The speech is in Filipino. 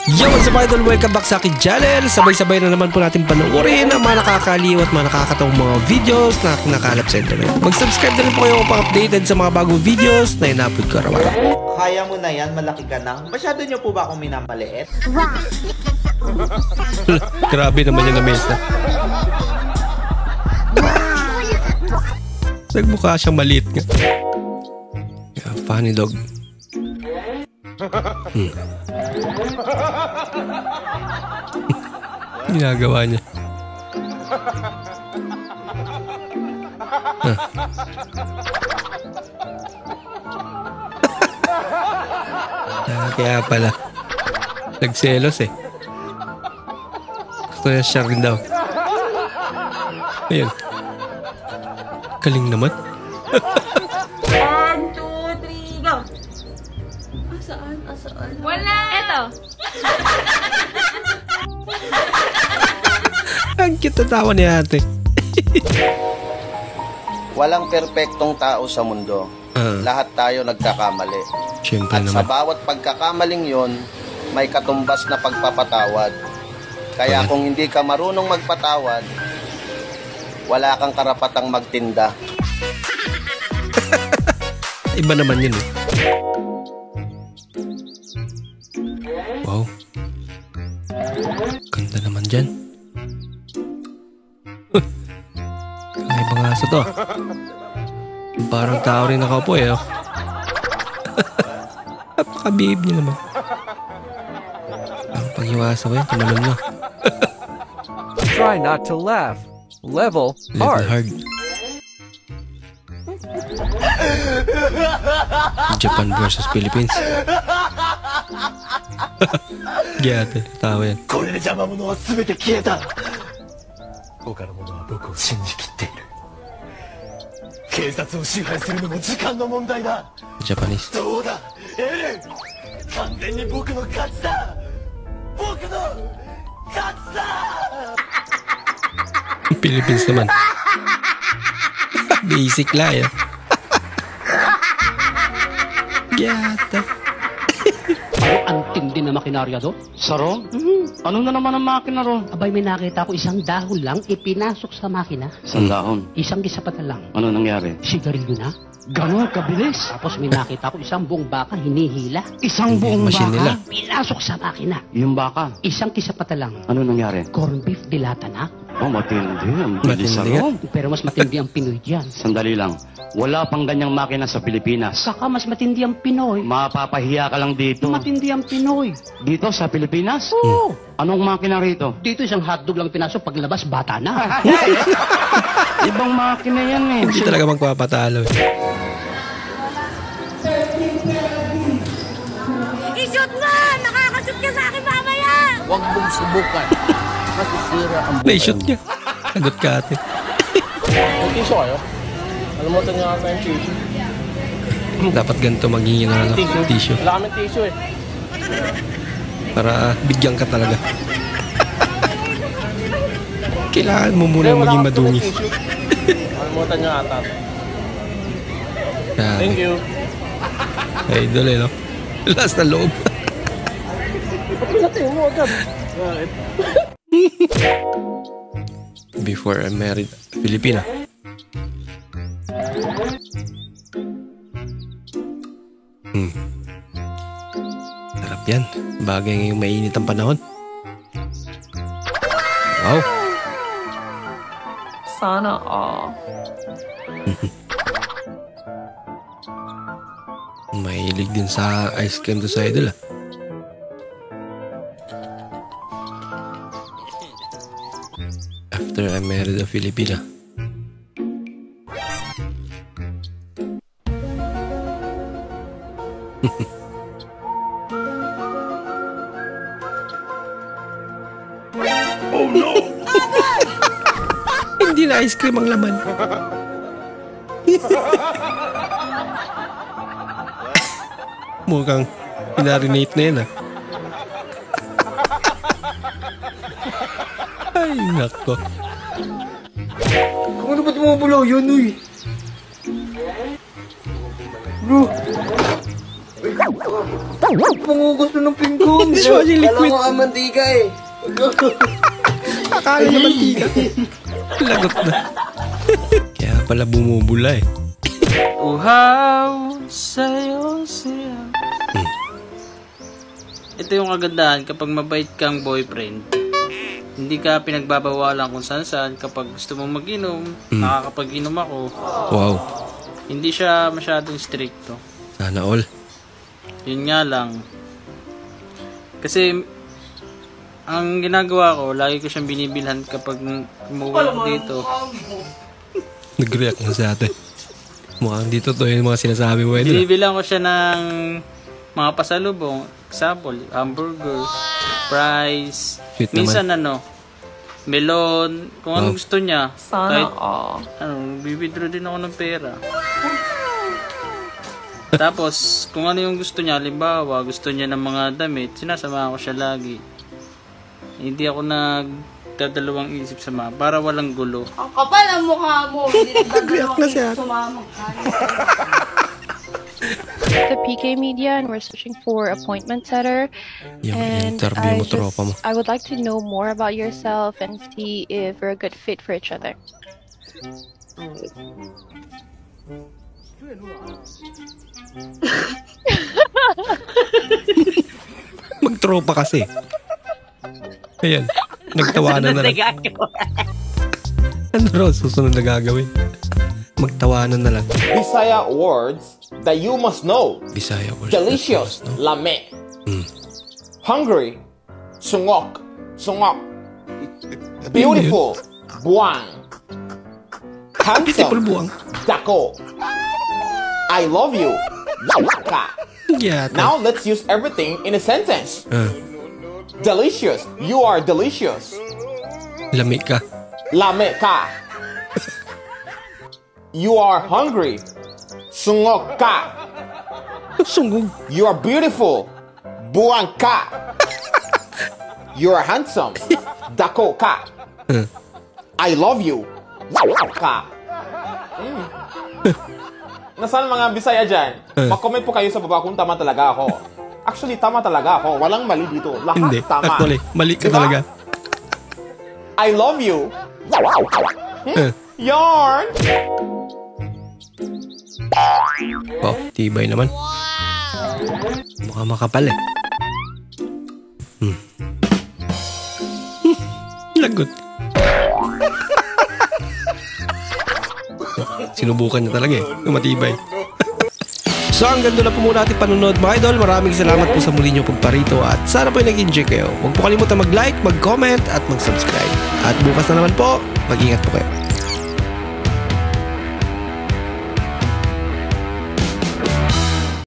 Yo, what's up idol? Welcome back sa akin channel. Sabay-sabay na naman po natin panoorin ang mga nakakaliw at mga nakakatawang mga videos na nakalap sa internet. Mag-subscribe na rin po kayo upang updated sa mga bagong videos na ina-upload ko araw-araw. Kaya mo na yan, malaki ka na. Masyado nyo po ba akong minamaliit? Grabe naman yung na-mesa. Nagmukha siyang maliit nga. Yeah, funny dog. Ginagawa niya. Kaya pala nagselos eh. Gusto niya siya rin daw. Ayun. Galing naman. 1, 2, 3, go! Asaan? Asaan? Wala! Eto! Ang cute na tawa ni ate. Walang perpektong tao sa mundo. Lahat tayo nagkakamali. Siyempre At naman. sa bawat pagkakamaling yon, may katumbas na pagpapatawad. Kaya kung hindi ka marunong magpatawad, wala kang karapatang magtinda. Iba naman yun eh. Wow. Ganda naman dyan. Ay, ibang aso to. Parang tao rin nakaupo eh. Oh. Napaka-babe niya naman. Ang pag-iwasa ko yun, tumalon na. Try not to laugh. Level hard. Japan versus Philippines. Giyate, tawa yan. これで邪魔者は全て消えた。他の者は僕を信じきっている。警察を支配するのも時間の問題だ。 Japanese. どうだ、エレン。完全に僕の勝ちだ。僕の勝ちだ。 Philippines naman. Basic lang yan. Giyate. Ang tindi na makinarya do? Saro? Ano na naman ang makina ro? Abay, may nakita ko isang dahon lang ipinasok sa makina. Isang dahon? Isang gisapatan lang. Ano nangyari? Sigarilyo na. Ganon kabilis. Tapos may nakita ko isang buong baka hinihila. Isang buong machine nila. baka? Pinasok sa makina. Yung baka? Isang kisapatan lang. Ano nangyari? Corn beef dilata na. Oh, matindi. Ang bilis Matindi ako. Pero mas matindi ang Pinoy dyan. Sandali lang. Wala pang ganyang makina sa Pilipinas. Saka mas matindi ang Pinoy. Mapapahiya ka lang dito. Matindi ang Pinoy. Dito sa Pilipinas? Oo. Anong makina rito? Dito isang hotdog lang pinasok, paglabas bata na. Ibang makina yan eh. Hindi talaga magpapatalo eh. I-shoot mo! Nakakashoot ka sa akin mamaya! Huwag mong subukan. Masisira ang buhay. Na-shoot niya. Sagot ka ate. May tissue kayo? Alimutan niyo ata yung tissue. Dapat ganito magiging na tissue. Wala kaming tissue eh. Para bigyan ka talaga. Kailangan mo muna maging madungis. Alimutan niyo ata. Grabe. Thank you. Idol eh, no? Last na loob. Pinatay mo agad. Before I married a Filipina. Sarap yan. Bagay ngayong mainit ang panahon. Wow. Sana all. Mahilig din sa ice cream to sa idol ah. After I married a Filipina. Oh no! Hindi na ice cream ang laman. Mukhang pinarinate na yan ah. Ay, nako. Ano ba't bumubulaw yun, uy? Bro! Pungugos na ng pinggan. Dishwashing liquid. Kala ko mantika eh. Akala niya mantika. Lagot na. Kaya pala bumubula eh. Uhaw sa'yo siya. Ito yung kagandahan kapag mabait kang boyfriend. Hindi ka pinagbabawalan kung saan kapag gusto mong mag-inom, nakakapag-inom ako. Wow. Hindi siya masyadong stricto. Sana all. Yun nga lang. Kasi ang ginagawa ko, lagi ko siyang binibilhan kapag umuwi dito. Nag-react na si ate. Mukhang dito to yung mga sinasabi mo. Binibilang ko siya ng mga pasalubong. Example, hamburger, fries, sweet minsan naman. Melon, kung ano gusto niya. Sana Kahit, bibidro din ako ng pera. Tapos, kung ano yung gusto niya, halimbawa, gusto niya ng mga damit, sinasama ko siya lagi. Hindi ako nagdadalawang isip sa mga, para walang gulo. Ang kapal ang mukha mo. Hindi nagdadalawang isip sumama ka. The PK Media, and we're searching for appointment setter. And I would like to know more about yourself and see if we're a good fit for each other. Magtropa kasi. Ayan, nagtawanan na lang. Ano raw susunod na gagawin? Magtawanan na lang. Bisaya words that you must know. Bisaya words. Delicious, lame. Hungry, sungok, sungok. Beautiful, buang. Handsome, buang. dako. I love you, ka. Yeah, now let's use everything in a sentence. Delicious, you are delicious. Lami ka. Lame ka. You are hungry. Sungok ka. Sungog. You are beautiful. Buang ka. You are handsome. Dako ka. I love you. Ka. Nasaan mga Bisaya dyan? Mag-comment po kayo sa baba kung tama talaga ako. Actually, tama talaga ako. Walang mali dito. Lahat hindi, tama. Actually, mali ka talaga. I love you. Yarn. Oh, tibay naman. Mukha makapal eh. Lagot. Sinubukan niya talaga eh. Matibay. So hanggang doon na po muna ating panunod mga idol. Maraming salamat po sa muli nyo pagparito at sana po nag-enjoy kayo. Huwag po kalimutan mag-like, mag-comment at mag-subscribe. At bukas na naman po, mag-ingat po kayo.